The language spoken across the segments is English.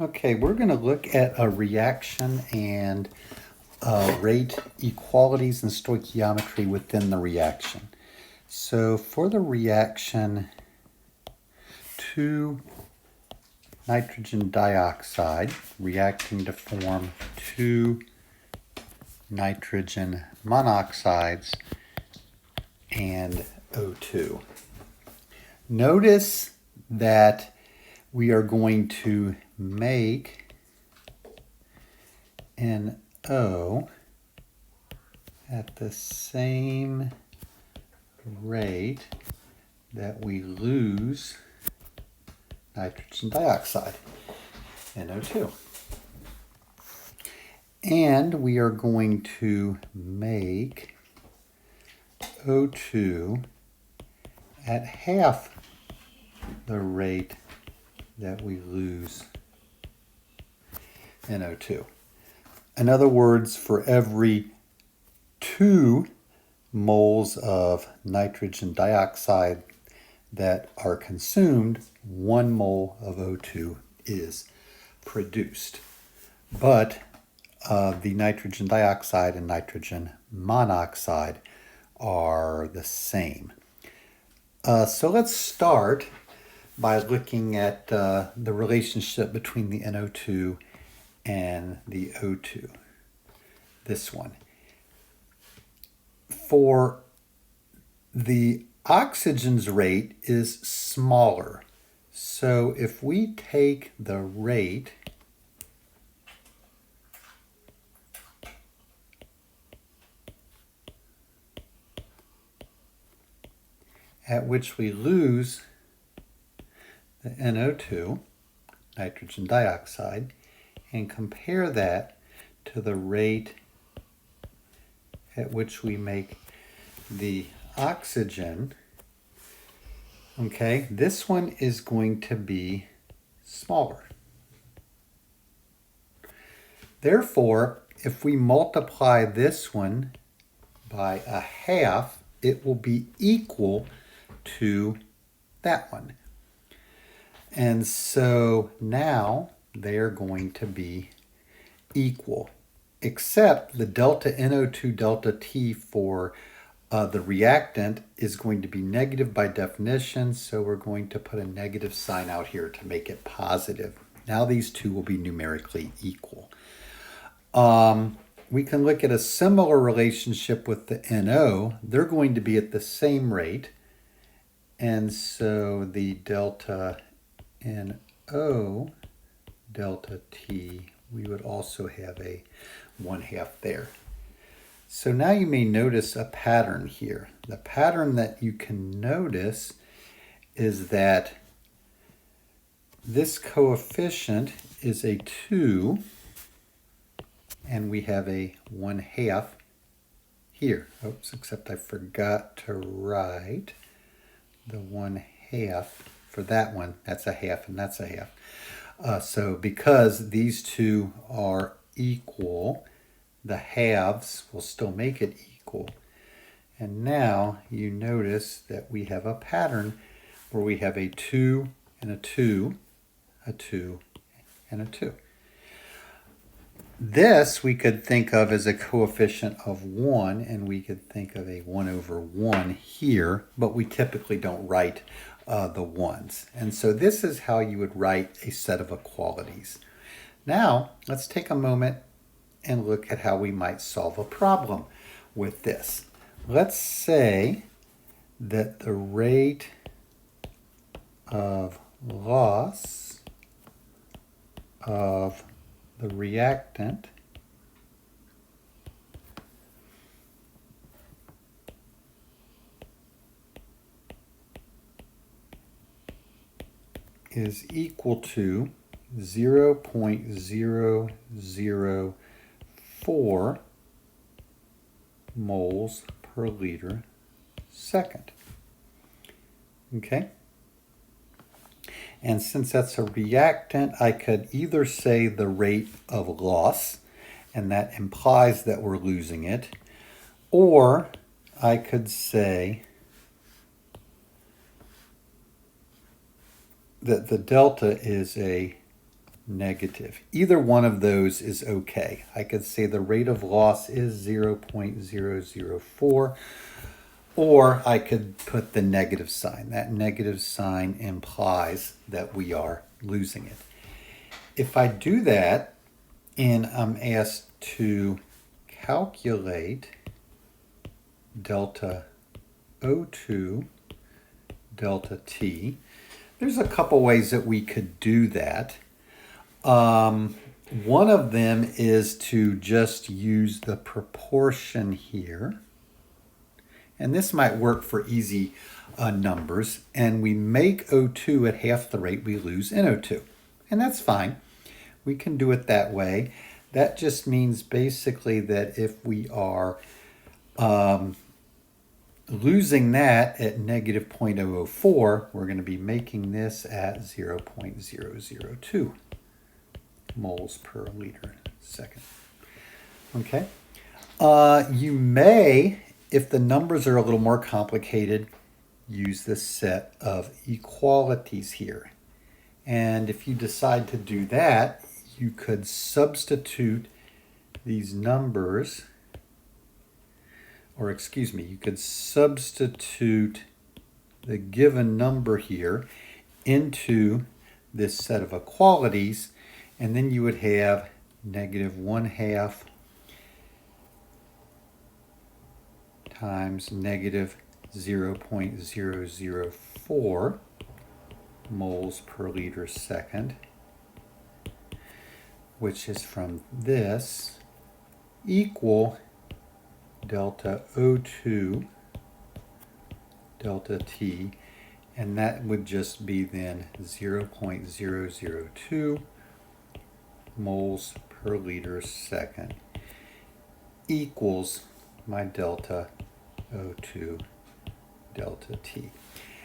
Okay, we're going to look at a reaction and rate equalities and stoichiometry within the reaction. So for the reaction 2 nitrogen dioxide reacting to form 2 nitrogen monoxides and O2. Notice that we are going to make NO at the same rate that we lose nitrogen dioxide, NO2. And we are going to make O2 at half the rate that we lose NO2. In other words, for every 2 moles of nitrogen dioxide that are consumed, 1 mole of O2 is produced. But the nitrogen dioxide and nitrogen monoxide are the same. So let's start by looking at the relationship between the NO2 and the O2. This one. For the oxygen's rate is smaller. So if we take the rate at which we lose the NO2, nitrogen dioxide, and compare that to the rate at which we make the oxygen, okay, this one is going to be smaller. Therefore, if we multiply this one by a half, it will be equal to that one. And so now they're going to be equal, except the delta NO2 delta T for the reactant is going to be negative by definition, so we're going to put a negative sign out here to make it positive. Now these two will be numerically equal. We can look at a similar relationship with the NO. They're going to be at the same rate, and so the delta NO delta T, we would also have a 1/2 there. So now you may notice a pattern here. The pattern that you can notice is that this coefficient is a 2, and we have a 1/2 here. Oops, except I forgot to write the 1/2 for that one. That's a half and that's a half. So because these two are equal, the halves will still make it equal. And now you notice that we have a pattern where we have a 2 and a 2, a 2, and a 2. This we could think of as a coefficient of 1, and we could think of a 1/1 here, but we typically don't write the ones. And so this is how you would write a set of equalities. Now, let's take a moment and look at how we might solve a problem with this. Let's say that the rate of loss of the reactant is equal to 0.004 moles per liter second. Okay? And since that's a reactant, I could either say the rate of loss, and that implies that we're losing it, or I could say that the delta is a negative. Either one of those is okay. I could say the rate of loss is 0.004, or I could put the negative sign. That negative sign implies that we are losing it. If I do that and I'm asked to calculate delta O2 delta T, there's a couple ways that we could do that. One of them is to just use the proportion here. And this might work for easy numbers. And we make O2 at half the rate we lose NO2. And that's fine. We can do it that way. That just means basically that if we are losing that at negative 0.004, we're going to be making this at 0.002 moles per liter second. Okay. You may, if the numbers are a little more complicated, use this set of equalities here. And if you decide to do that, you could substitute these numbers, or excuse me, you could substitute the given number here into this set of equalities, and then you would have negative 1/2 times negative 0.004 moles per liter second, which is from this, equal delta O2 delta T, and that would just be then 0.002 moles per liter second equals my delta O2 delta T.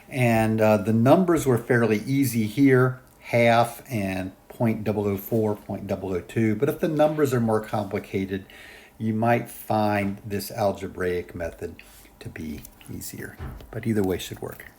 And the numbers were fairly easy here, half and 0.004, 0.002. But if the numbers are more complicated, you might find this algebraic method to be easier. But either way should work.